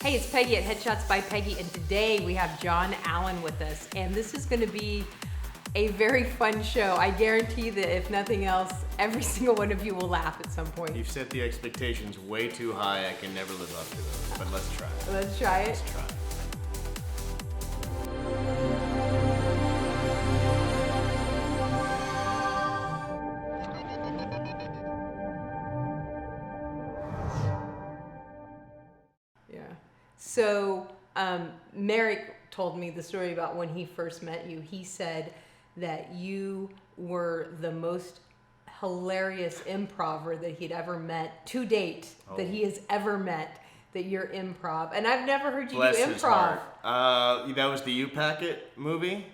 Hey, it's Peggy at Headshots by Peggy, and today we have Jon Allen with us, and this is going to be a very fun show. I guarantee that if nothing else, every single one of you will laugh at some point. You've set the expectations way too high. I can never live up to those, but let's try it. Let's try it. Let's try it. So, Merrick told me the story about when he first met you. He said that you were the most hilarious improver that he'd ever met to date, that he has ever met, that you're improv. And I've never heard you Bless do his improv. heart. That was the U-Packet movie?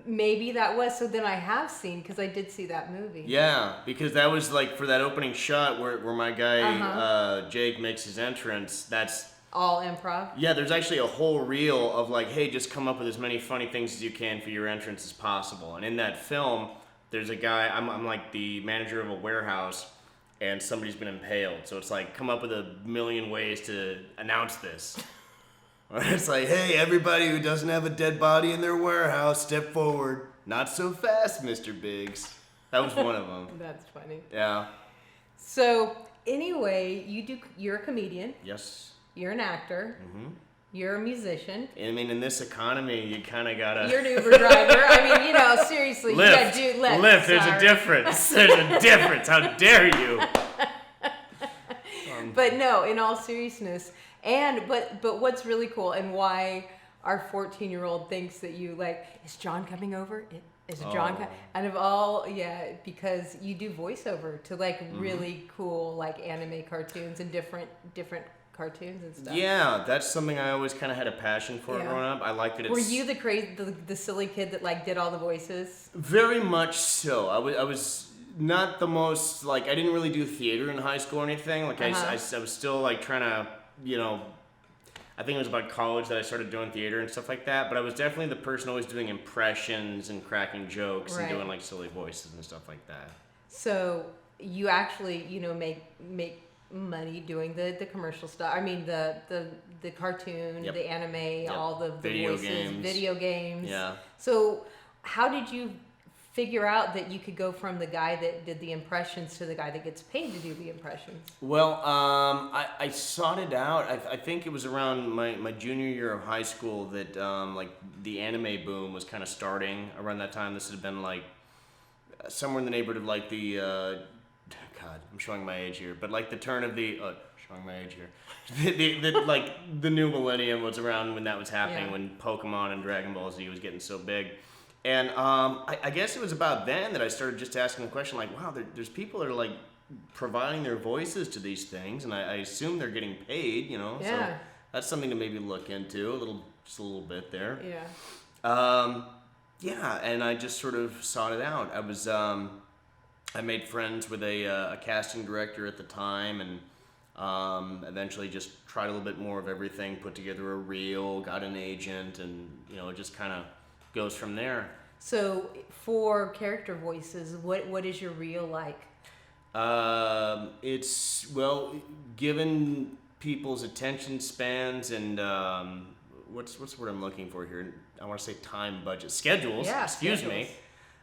Maybe that was. So then I have seen, because I did see that movie. Yeah, because that was like for that opening shot where my guy, Jake, makes his entrance. That's all improv? Yeah, there's actually a whole reel of like, hey, just come up with as many funny things as you can for your entrance as possible. And in that film, there's a guy, I'm like the manager of a warehouse, and somebody's been impaled. So it's like, come up with a million ways to announce this. It's like, hey, everybody who doesn't have a dead body in their warehouse, step forward. Not so fast, Mr. Biggs. That was one of them. That's funny. Yeah. So anyway, you're a comedian. Yes. You're an actor. Mm-hmm. You're a musician. I mean, in this economy, you kind of gotta. You're an Uber driver. I mean, seriously, Lyft. you gotta do Lyft. Lyft. There's a difference. There's a difference. How dare you? But no, in all seriousness, but what's really cool and why our 14-year-old thinks that you like, is Jon coming over? Is Jon out of all, because you do voiceover to like really cool like anime cartoons and different cartoons and stuff. Yeah, that's something I always kind of had a passion for growing up. I liked it. Were you the silly kid that like did all the voices? Very much so. I was not the most like, I didn't really do theater in high school or anything. Like I was still like trying to, I think it was about college that I started doing theater and stuff like that. But I was definitely the person always doing impressions and cracking jokes and doing like silly voices and stuff like that. So you actually, make money doing the commercial stuff. I mean the cartoon, the anime, all the voices, video games. Yeah. So how did you figure out that you could go from the guy that did the impressions to the guy that gets paid to do the impressions? Well, I sought it out. I think it was around my junior year of high school that like the anime boom was kind of starting around that time. This had been like somewhere in the neighborhood of like the God, I'm showing my age here, but like the turn of the showing my age here, like the new millennium was around when that was happening, when Pokemon and Dragon Ball Z was getting so big. And I guess it was about then that I started just asking the question, like, wow, there's people that are like providing their voices to these things, and I assume they're getting paid, So that's something to maybe look into just a little bit there. Yeah. And I just sort of sought it out. I made friends with a casting director at the time, and eventually just tried a little bit more of everything, put together a reel, got an agent, and it just kind of goes from there. So for character voices, what is your reel like? It's, well, given people's attention spans and what's the word I'm looking for here? I want to say time budget. Schedules. Yeah, Excuse me.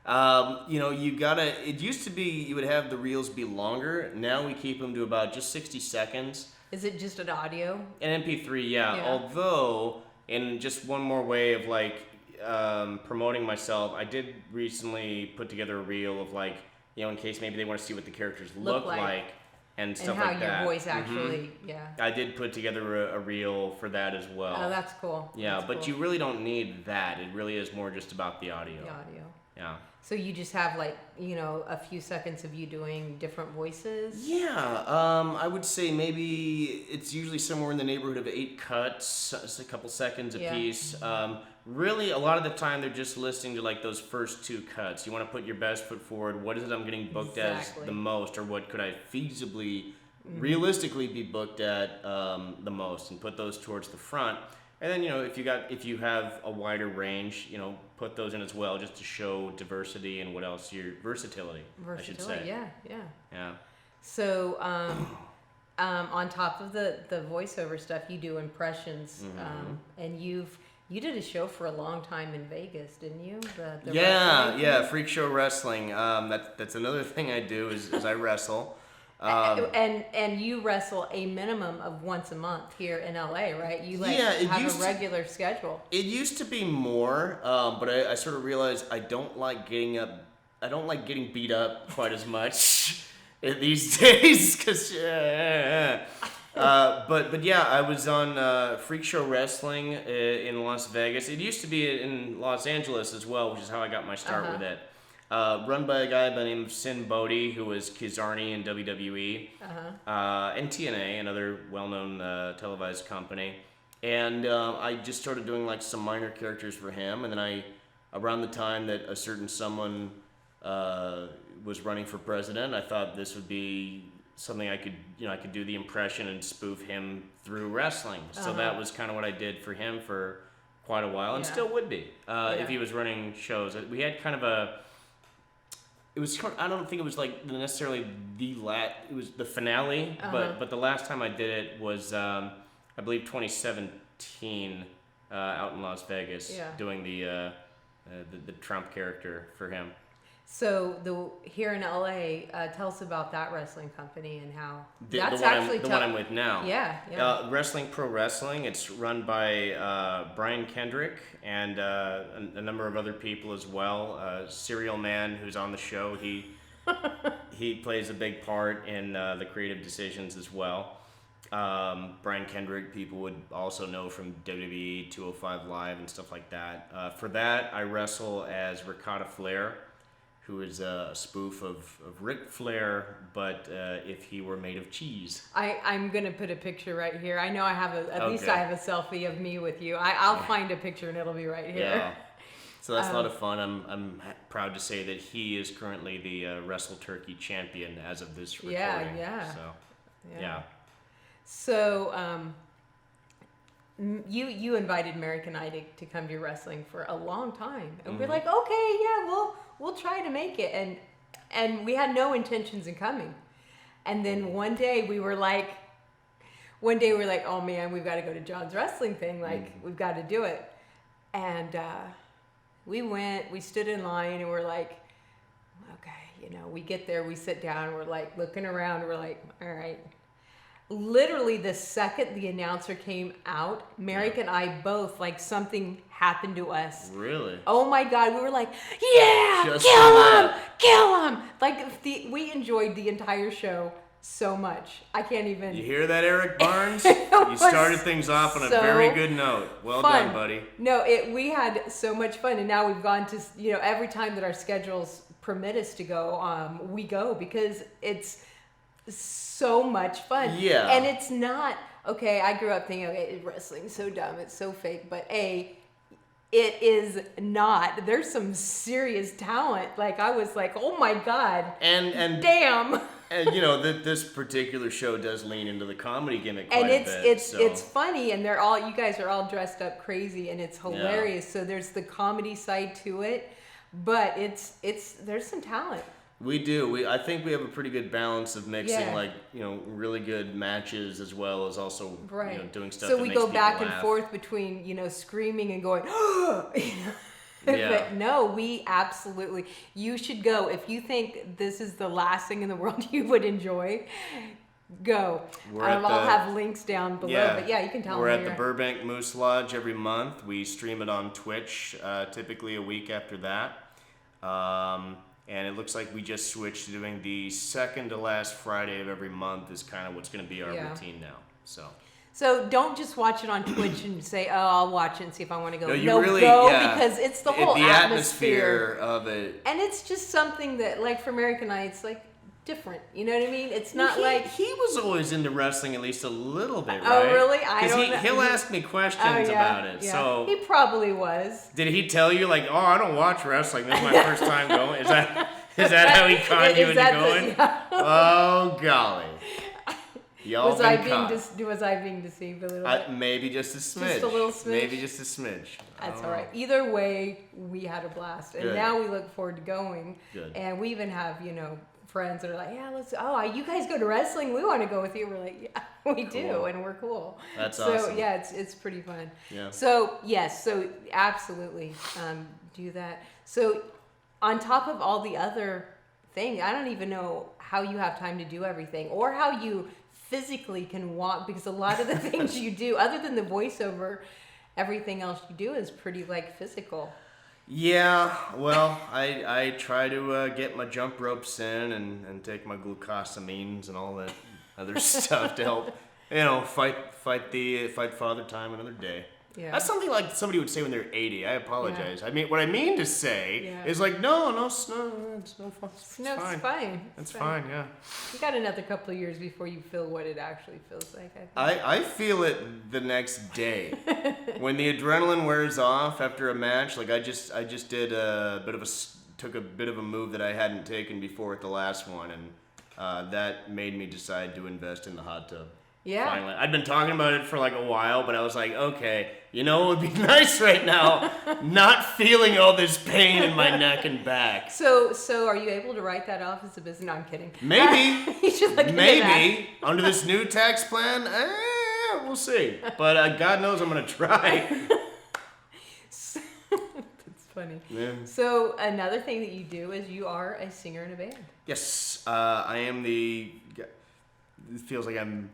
You gotta, it used to be you would have the reels be longer. Now we keep them to about just 60 seconds. Is it just an audio? An MP3, yeah. Although, in just one more way of like promoting myself, I did recently put together a reel of like, in case maybe they want to see what the characters look like and stuff like that. And how your voice actually, I did put together a reel for that as well. Oh, that's cool. Yeah, that's but cool. You really don't need that. It really is more just about the audio. The audio. Yeah. So you just have like, a few seconds of you doing different voices? Yeah, I would say maybe it's usually somewhere in the neighborhood of 8 cuts, just a couple seconds a piece. Really, a lot of the time they're just listening to like those first 2 cuts. You want to put your best foot forward. What is it I'm getting booked as the most, or what could I feasibly, realistically be booked at the most, and put those towards the front. And then, if you have a wider range, put those in as well, just to show diversity and what else, your versatility, I should say. Yeah. Yeah. So, on top of the voiceover stuff, you do impressions, and you did a show for a long time in Vegas, didn't you? The yeah, Freak Show Wrestling. That's another thing I do is I wrestle. And you wrestle a minimum of once a month here in LA, right? You have a regular schedule. It used to be more, but I sort of realized I don't like getting beat up quite as much these days. Cause but yeah, I was on Freak Show Wrestling in Las Vegas. It used to be in Los Angeles as well, which is how I got my start with it. Run by a guy by the name of Sin Bodhi, who was Kizarny in WWE, and TNA, another well-known televised company. And I just started doing like some minor characters for him. And then around the time that a certain someone was running for president, I thought this would be something I could do the impression and spoof him through wrestling. So that was kind of what I did for him for quite a while, and still would be if he was running shows. We had kind of it was. I don't think it was like necessarily it was the finale, but the last time I did it was I believe 2017 out in Las Vegas, doing the Trump character for him. So here in LA, tell us about that wrestling company and how the one I'm with now. Yeah. Wrestling Pro Wrestling. It's run by Brian Kendrick and a number of other people as well. Serial Man, who's on the show, he plays a big part in the creative decisions as well. Brian Kendrick, people would also know from WWE 205 Live and stuff like that. For that, I wrestle as Ricotta Flair, who is a spoof of Ric Flair, but if he were made of cheese. I'm going to put a picture right here. I know I have at least I have a selfie of me with you. I'll find a picture and it'll be right here. Yeah. So that's a lot of fun. I'm proud to say that he is currently the Wrestle Turkey champion as of this recording. Yeah. So, So, you invited Merrick and I to come to wrestling for a long time, and we're like, okay, yeah, we'll try to make it, and we had no intentions in coming, and then one day we were like, oh man, we've got to go to Jon's wrestling thing, like we've got to do it, and we went, we stood in line, and we're like, okay, we get there, we sit down, we're like looking around, we're like, all right. Literally the second the announcer came out, Merrick and I both, like, something happened to us. Really? Oh my God, we were like, yeah, kill him. Like, we enjoyed the entire show so much. I can't even. You hear that, Eric Barnes? You started things off on a very good note. Well done, buddy. No, we had so much fun, and now we've gone to, every time that our schedules permit us to go, we go, because it's so much fun. Yeah. And it's not, okay, I grew up thinking, okay, wrestling's so dumb, it's so fake, but it is not. There's some serious talent. Like, I was like, oh my God. And damn. And this particular show does lean into the comedy gimmick quite a bit. It's funny, and you guys are all dressed up crazy, and it's hilarious. So there's the comedy side to it, but there's some talent. We do. I think we have a pretty good balance of mixing really good matches as well as also doing stuff. So that we go back and forth between screaming and going. But no, we absolutely. You should go if you think this is the last thing in the world you would enjoy. Go. I'll have links down below. But you can tell me. We're at the Burbank Moose Lodge every month. We stream it on Twitch, typically a week after that. And it looks like we just switched to doing the second to last Friday of every month is kind of what's going to be our routine now. So don't just watch it on Twitch and say, "Oh, I'll watch it and see if I want to go." No, really, go because it's the whole atmosphere of it, and it's just something that, like, for American Eye, it's like different. You know what I mean? It's not he was always into wrestling at least a little bit, right? Oh, really? I don't know. He'll ask me questions about it. Yeah. So he probably was. Did he tell you like, "Oh, I don't watch wrestling. This is my first time going"? Is that how he conned you into going? Oh golly. Was I being deceived a little bit? Maybe just a smidge. Just a little smidge? Maybe just a smidge. That's all right. Either way, we had a blast. And now we look forward to going. Good. And we even have, friends that are like, yeah, you guys go to wrestling? We want to go with you. We're like, yeah, we do, and we're cool. That's so, awesome. So yeah, it's pretty fun. Yeah. So yes, so absolutely do that. So on top of all the other things, I don't even know how you have time to do everything or how you physically can walk, because a lot of the things you do, other than the voiceover, everything else you do is pretty like physical. Yeah, well, I try to get my jump ropes in and take my glucosamines and all that other stuff to help, fight Father Time another day. Yeah. That's something like somebody would say when they're 80. I apologize. Yeah. I mean, what I mean to say is like, no, it's fine. It's fine. It's fine, yeah. You got another couple of years before you feel what it actually feels like, I feel it the next day. When the adrenaline wears off after a match, like I just did took a bit of a move that I hadn't taken before at the last one, and that made me decide to invest in the hot tub. Yeah. Finally. I'd been talking about it for like a while, but I was like, okay, it would be nice right now, not feeling all this pain in my neck and back. So are you able to write that off as a business? No, I'm kidding. Maybe. You should look into maybe. Under this new tax plan, we'll see. But God knows I'm going to try. That's funny. Yeah. So another thing that you do is you are a singer in a band. Yes. I am it feels like I'm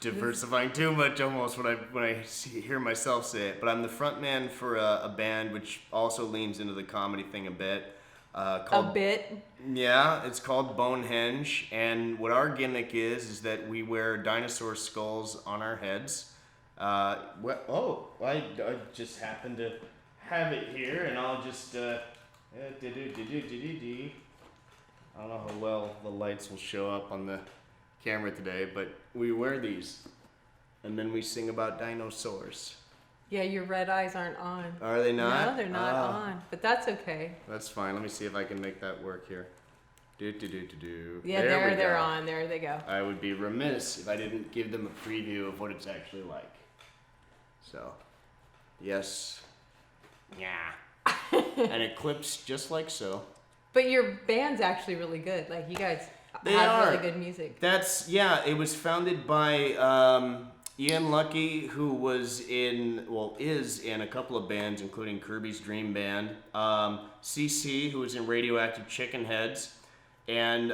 diversifying too much almost when I hear myself say it, but I'm the front man for a band which also leans into the comedy thing a bit. A bit? Yeah, it's called Bonehenge, and what our gimmick is that we wear dinosaur skulls on our heads. I just happen to have it here, and I'll just I don't know how well the lights will show up on the camera today, but we wear these and then we sing about dinosaurs. Yeah, your red eyes aren't on. Are they not? No, they're not on, but that's okay. That's fine. Let me see if I can make that work here. Yeah, there they're on. There they go. I would be remiss if I didn't give them a preview of what it's actually like. So, yes. Yeah. And it clips just like so. But your band's actually really good. Like, you guys They have are. really good music. It was founded by Ian Lucky, who is in a couple of bands, including Kirby's Dream Band. CC, who was in Radioactive Chicken Heads. And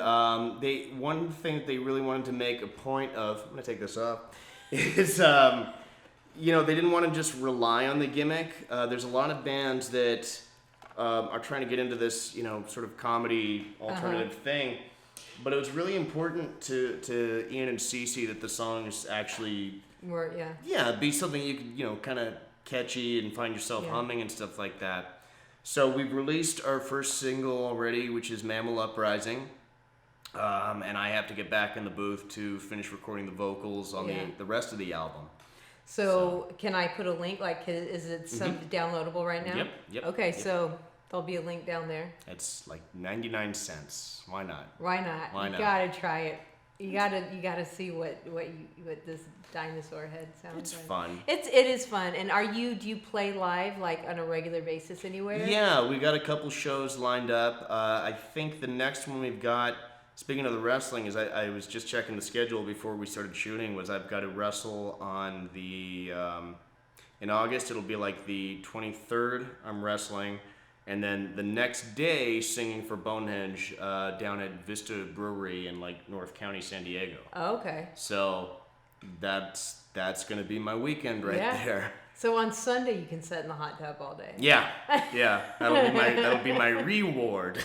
one thing that they really wanted to make a point of, I'm going to take this off, is, they didn't want to just rely on the gimmick. There's a lot of bands that are trying to get into this, sort of comedy alternative thing. But it was really important to Ian and Cece that the songs actually be something you could kind of catchy and find yourself humming and stuff like that. So we've released our first single already, which is Mammal Uprising, and I have to get back in the booth to finish recording the vocals on the rest of the album. So can I put a link? Like, is it downloadable right now? Yep. Okay, so there'll be a link down there. It's like 99 cents. Why not? You gotta try it. You gotta see what this dinosaur head sounds like. It's fun. It is fun. And do you play live like on a regular basis anywhere? Yeah, we got a couple shows lined up. I think the next one we've got, speaking of the wrestling, is I was just checking the schedule before we started shooting, was I've got to wrestle on the in August. It'll be like the 23rd. I'm wrestling. And then the next day, singing for Bonehenge down at Vista Brewery in like North County, San Diego. Oh, okay. So that's going to be my weekend right there. So on Sunday you can sit in the hot tub all day. Yeah. That'll be my reward,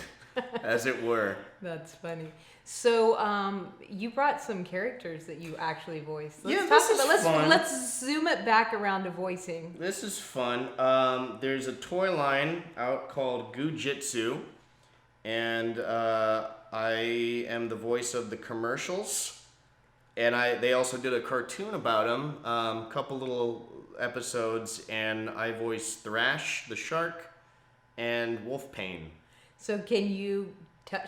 as it were. That's funny. So you brought some characters that you actually voiced. Let's zoom it back around to voicing. This is fun. There's a toy line out called Goo-Jitsu, and I am the voice of the commercials. And they also did a cartoon about him, a couple little episodes, and I voice Thrash, the shark, and Wolfpain. So can you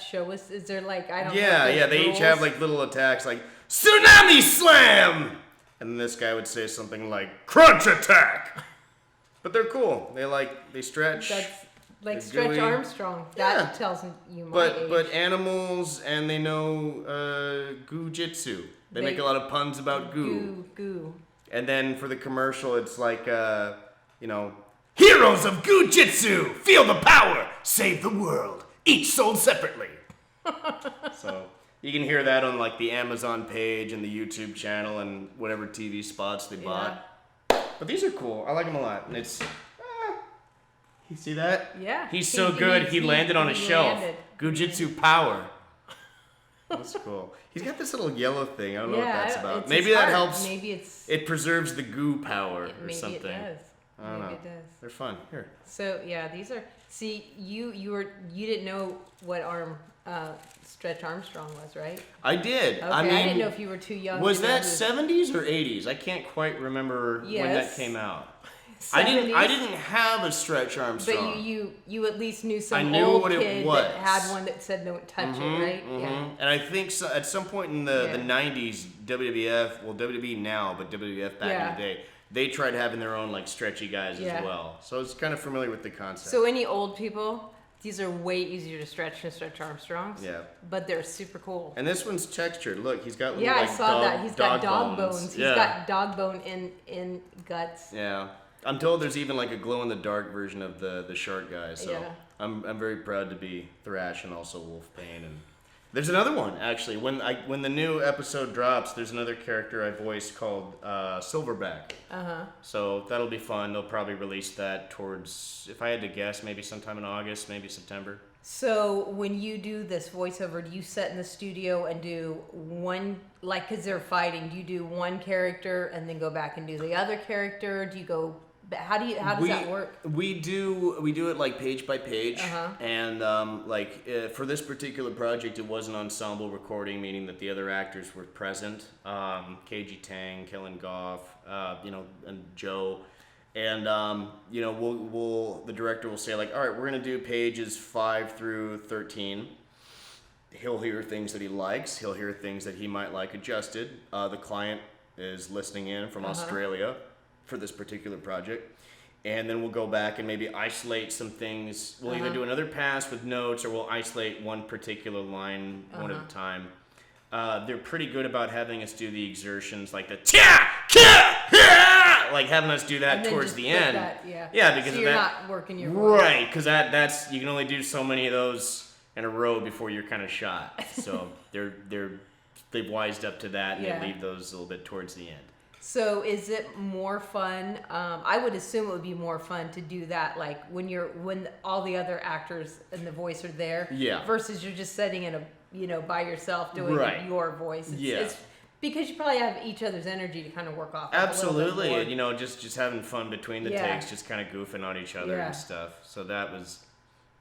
show us? Is there like, I don't know. Yeah, they each have like little attacks like Tsunami Slam! And this guy would say something like Crunch Attack! But they're cool. They stretch. Like They're Stretch gooey. Armstrong. That tells you my age. But animals, and they know goo-jitsu. They make a lot of puns about goo. Goo. And then for the commercial, it's like, heroes of goo-jitsu, feel the power, save the world, each sold separately. So you can hear that on like the Amazon page and the YouTube channel and whatever TV spots they bought. But these are cool. I like them a lot. And it's, you see that? Yeah. He's so good, he landed on a shelf. Goo-jitsu power. That's cool. He's got this little yellow thing. I don't know what that's about. Maybe that helps. Maybe it preserves the goo power or something. Maybe it does. I don't know. It does. They're fun. Here. So yeah, these are. See, you didn't know what arm Stretch Armstrong was, right? I did. Okay, I didn't know if you were too young. Was that 70s or 80s? I can't quite remember when that came out. 70s? I didn't have a Stretch Armstrong. But you at least knew some I knew old what kid it was. that had one that said don't touch it, right? Yeah. And I think at some point in the 90s, WWF, well WWE now, but WWF back in the day, they tried having their own like stretchy guys as well. So I was kind of familiar with the concept. So any old people, these are way easier to stretch than Stretch Armstrongs. Yeah. But they're super cool. And this one's textured. Look, he's got little I saw that. He's got dog Yeah. bones. He's got dog bone in guts. Yeah. I'm told there's even like a glow-in-the-dark version of the shark guy, so I'm very proud to be Thrash and also Wolfpain. And there's another one actually. When the new episode drops, there's another character I voice called Silverback. So that'll be fun. They'll probably release that towards, if I had to guess, maybe sometime in August, maybe September. So when you do this voiceover, do you sit in the studio and do one, like, because they're fighting, do you do one character and then go back and do the other character? Do you go? How does that work? We do it like page by page, and for this particular project, it was an ensemble recording, meaning that the other actors were present. KG Tang, Kellen Goff, and Joe, and the director will say like, all right, we're gonna do pages 5 through 13. He'll hear things that he likes. He'll hear things that he might like adjusted. The client is listening in from Australia for this particular project, and then we'll go back and maybe isolate some things. We'll either do another pass with notes, or we'll isolate one particular line one at a time. They're pretty good about having us do the exertions, like the like having us do that towards the end. Because so you're not working your right, because that's you can only do so many of those in a row before you're kind of shot. So they've wised up to that, and they leave those a little bit towards the end. So is it more fun? I would assume it would be more fun to do that, like when all the other actors and the voice are there, versus you're just sitting in by yourself doing your voice. It's because you probably have each other's energy to kind of work off. Absolutely, just having fun between the takes, just kind of goofing on each other and stuff. So that was,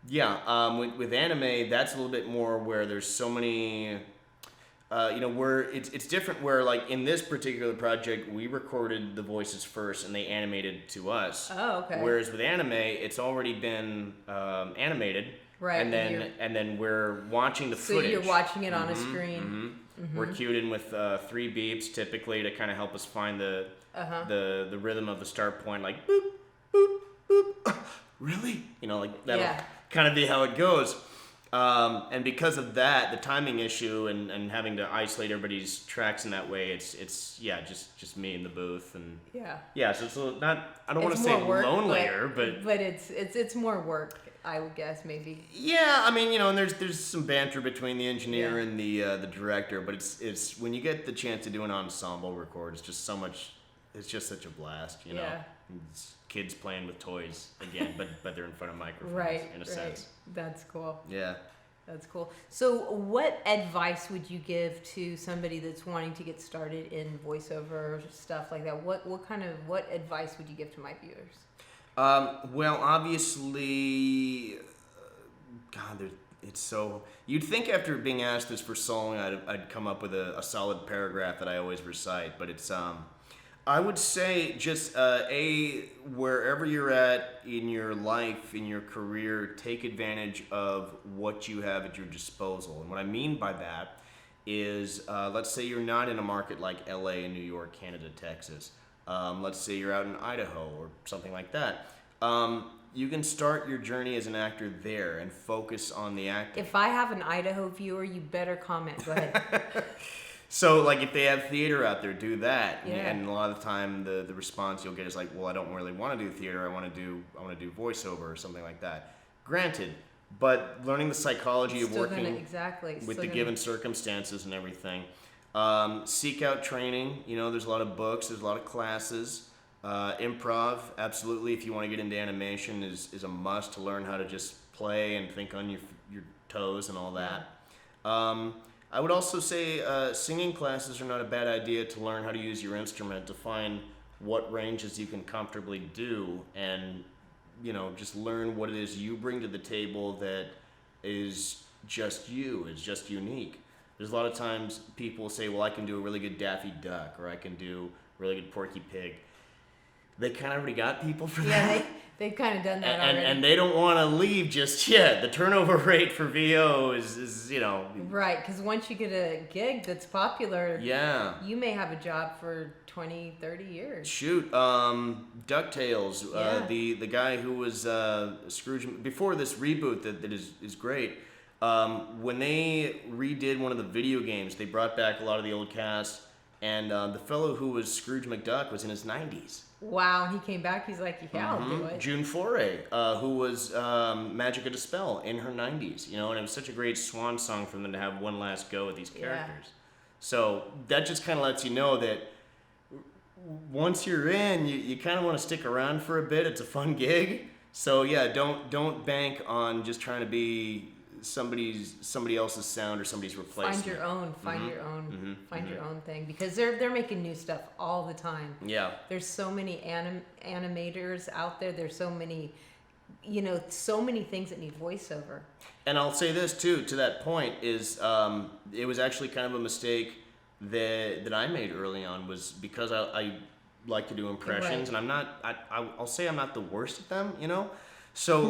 with anime, that's a little bit more where there's so many. Where it's different where, like, in this particular project, we recorded the voices first and they animated to us. Oh, okay. Whereas with anime, it's already been animated. Right. And then we're watching the footage. So you're watching it on a screen. We're cued in with 3 beeps typically to kind of help us find the rhythm of the start point, like boop, boop, boop. Really? That'll kind of be how it goes. And because of that, the timing issue and having to isolate everybody's tracks in that way, it's just me in the booth and so it's not, I don't want to say lonelier, but it's more work, I would guess, maybe. Yeah, and there's some banter between the engineer and the director, but it's when you get the chance to do an ensemble record, it's just so much. It's just such a blast, It's kids playing with toys again, but they're in front of microphones in a sense. That's cool. Yeah. That's cool. So what advice would you give to somebody that's wanting to get started in voiceover stuff like that? What advice would you give to my viewers? Well, obviously, it's so. You'd think after being asked this for so long, I'd come up with a solid paragraph that I always recite, but it's I would say just wherever you're at in your life, in your career, take advantage of what you have at your disposal. And what I mean by that is, let's say you're not in a market like LA and New York, Canada, Texas. Let's say you're out in Idaho or something like that. You can start your journey as an actor there and focus on the acting. If I have an Idaho viewer, you better comment. Go ahead. So, like, if they have theater out there, do that. Yeah. And a lot of the time, the response you'll get is like, well, I don't really want to do theater. I want to do voiceover or something like that. Granted, but learning the psychology of working with the given circumstances and everything. Seek out training. There's a lot of books. There's a lot of classes. Improv, absolutely. If you want to get into animation, is a must to learn how to just play and think on your toes and all that. I would also say singing classes are not a bad idea to learn how to use your instrument, to find what ranges you can comfortably do, and just learn what it is you bring to the table that is just you, is just unique. There's a lot of times people say, well, I can do a really good Daffy Duck, or I can do a really good Porky Pig. They kind of already got people for that. Yeah, they've kind of done that already. And they don't want to leave just yet. The turnover rate for VO is. Right, because once you get a gig that's popular, yeah, you may have a job for 20, 30 years. Shoot, DuckTales, the guy who was Scrooge, before this reboot that is great, when they redid one of the video games, they brought back a lot of the old cast, and the fellow who was Scrooge McDuck was in his 90s. Wow, and he came back, he's like, yeah, I'll do it. June Foray, who was Magica De Spell in her 90s, and it was such a great swan song for them to have one last go at these characters. Yeah. So that just kind of lets you know that once you're in, you kind of want to stick around for a bit. It's a fun gig. So yeah, don't bank on just trying to be somebody else's sound or somebody's replacement. Find your own thing, because they're making new stuff all the time. Yeah. There's so many animators out there. There's so many, so many things that need voiceover. And I'll say this too, to that point, is it was actually kind of a mistake that I made early on, was because I like to do impressions, right. And I'll say I'm not the worst at them, So,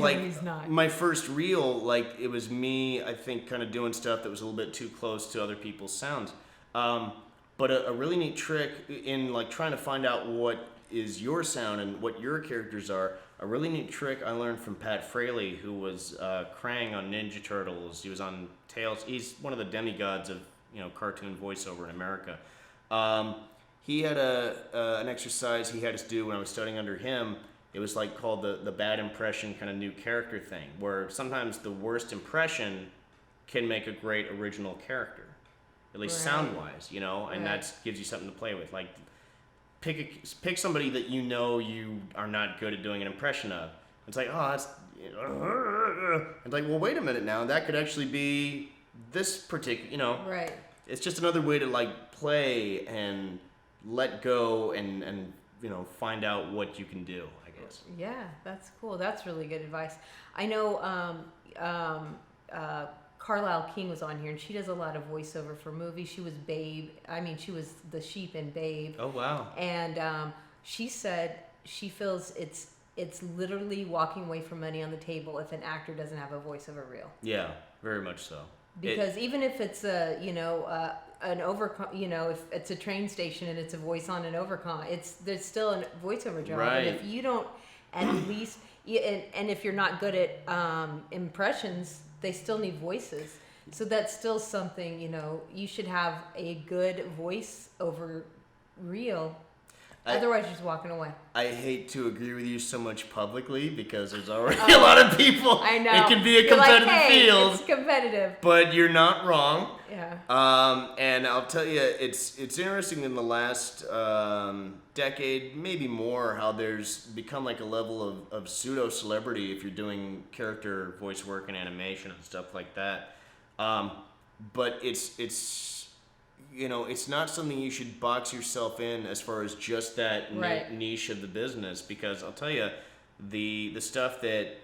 my first reel, it was me, I think, kind of doing stuff that was a little bit too close to other people's sounds. But a really neat trick in, trying to find out what is your sound and what your characters are, a really neat trick I learned from Pat Fraley, who was Krang on Ninja Turtles. He was on Tails. He's one of the demigods of, cartoon voiceover in America. He had an exercise he had us do when I was studying under him. It was called the bad impression kind of new character thing, where sometimes the worst impression can make a great original character, at least sound-wise, and that gives you something to play with. Pick somebody that you are not good at doing an impression of. It's that's... It's well, wait a minute now, that could actually be this particular, Right. It's just another way to, play and let go and find out what you can do. Yeah, that's cool. That's really good advice. I know Carlisle King was on here, and she does a lot of voiceover for movies. She was Babe. She was the sheep in Babe. Oh, wow. And she said she feels it's literally walking away from money on the table if an actor doesn't have a voiceover reel. Yeah, very much so. Because even if it's an overcom, if it's a train station and it's a voice on an overcom, there's still a voiceover job. Right. And if you don't at least, and if you're not good at impressions, they still need voices. So that's still something, you should have a good voiceover reel. Otherwise, you're just walking away. I hate to agree with you so much publicly, because there's already a lot of people. I know. It can be a competitive field. It's competitive. But you're not wrong. Yeah. And I'll tell you, it's interesting in the last decade, maybe more, how there's become a level of pseudo-celebrity if you're doing character voice work and animation and stuff like that. But it's not something you should box yourself in as far as just that niche of the business, because I'll tell you, the stuff that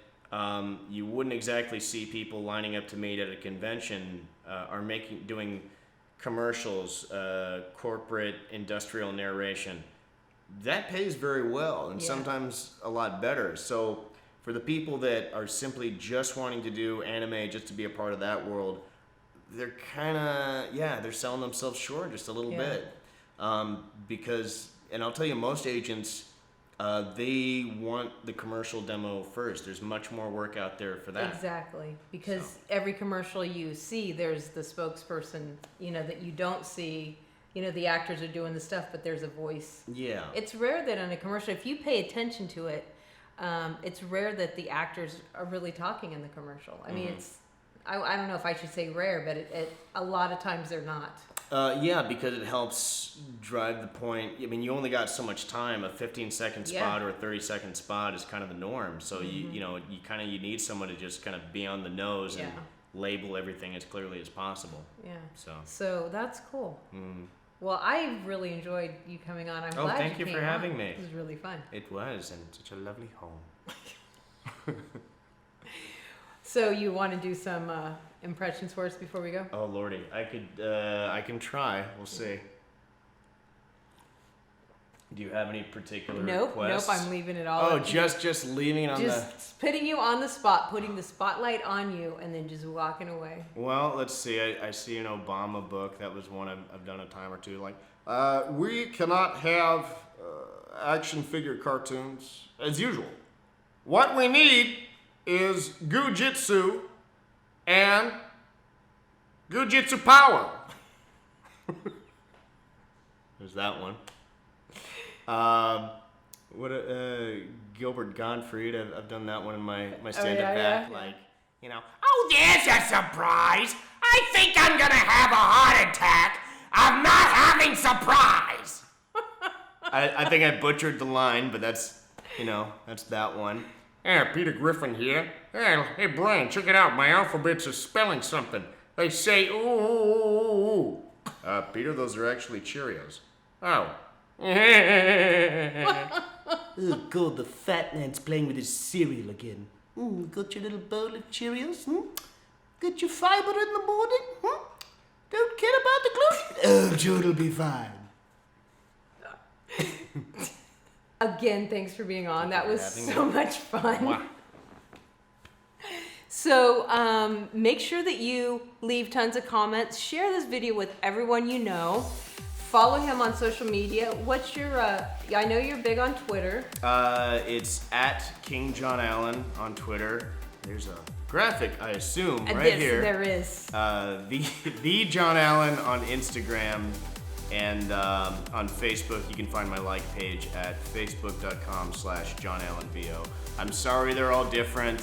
you wouldn't exactly see people lining up to meet at a convention are doing commercials, corporate industrial narration. That pays very well, and sometimes a lot better. So for the people that are simply just wanting to do anime just to be a part of that world, they're kind of, they're selling themselves short just a little bit. Because, and I'll tell you, most agents They want the commercial demo first. There's much more work out there for that. Exactly, because every commercial you see, there's the spokesperson, that you don't see. The actors are doing the stuff, but there's a voice. Yeah. It's rare that in a commercial, if you pay attention to it, it's rare that the actors are really talking in the commercial. I mean, I don't know if I should say rare, but a lot of times they're not. Yeah, because it helps drive the point. I mean, you only got so much time. A 15-second spot or a 30-second spot is kind of the norm. So you need someone to just kind of be on the nose and label everything as clearly as possible. Yeah. So that's cool. Well, I really enjoyed you coming on. I'm glad thank you for having me. It was really fun. It was, and such a lovely home. So you want to do some impressions for us before we go? Oh lordy, I can try. We'll see. Do you have any particular requests? Nope. I'm leaving it all. Oh, just leaving it on just putting you on the spot, putting the spotlight on you, and then just walking away. Well, let's see. I see an Obama book. That was one I've done a time or two. Like, we cannot have action figure cartoons as usual. What we need is goo-jitsu and goo-jitsu power. There's that one. Gilbert Gottfried. I've done that one in my stand-up act. Like, oh, there's a surprise. I think I'm gonna have a heart attack. I'm not having surprise. I think I butchered the line, but that's that one. Hey, Peter Griffin here. Hey, Brian, check it out. My alphabets are spelling something. They say ooh. Peter, those are actually Cheerios. Oh. Oh, God, the fat man's playing with his cereal again. Got your little bowl of Cheerios? Got your fiber in the morning? Don't care about the gluten? Oh, sure, it'll be fine. Again, thanks for being on. That was so much fun. Wow. So make sure that you leave tons of comments. Share this video with everyone you know. Follow him on social media. What's your, I know you're big on Twitter. It's at King Jon Allen on Twitter. There's a graphic, I assume, right yes, here. There is. The Jon Allen on Instagram and on Facebook. You can find my like page at facebook.com/JonAllenVO. I'm sorry they're all different.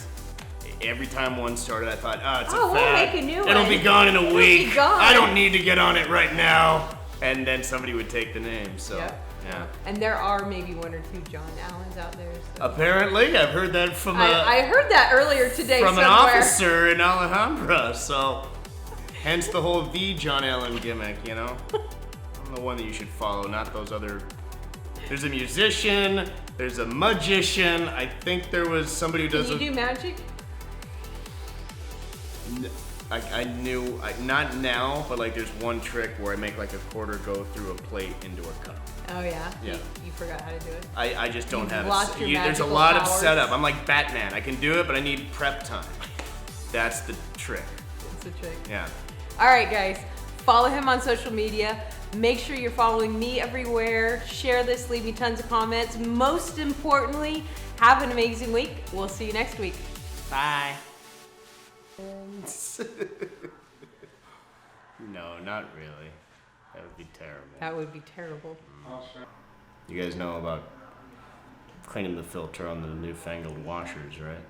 Every time one started, I thought, it's a fad. We'll make a new one. It'll be gone in a week. Be gone. I don't need to get on it right now. And then somebody would take the name, so, yeah. And there are maybe one or two Jon Allens out there. So. Apparently, I've heard that from I heard that earlier today from somewhere. an officer in Alhambra, so hence the whole The Jon Allen gimmick, I'm the one that you should follow, not those other. There's a musician, there's a magician, I think there was somebody who does Can you do magic? I knew, not now, but like there's one trick where I make like a quarter go through a plate into a cup. Oh yeah? Yeah. You forgot how to do it? I just don't have lost it. your There's a magical lot powers. of setup. I'm like Batman. I can do it, but I need prep time. That's the trick. That's the trick. Yeah. All right, guys. Follow him on social media. Make sure you're following me everywhere. Share this. Leave me tons of comments. Most importantly, have an amazing week. We'll see you next week. Bye. No, not really. That would be terrible. That would be terrible. You guys know about cleaning the filter on the newfangled washers, right?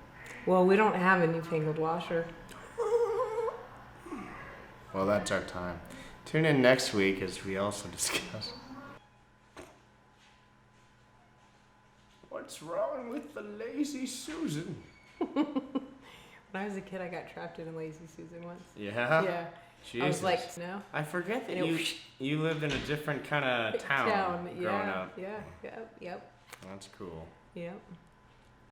Well, we don't have a newfangled washer. Well, that's our time. Tune in next week as we also discuss what's wrong with the lazy Susan. When I was a kid, I got trapped in a Lazy Susan once. Yeah? Yeah. Jesus. I was like, no. I forget that you lived in a different kind of town growing up. Yeah, yep. That's cool. Yep.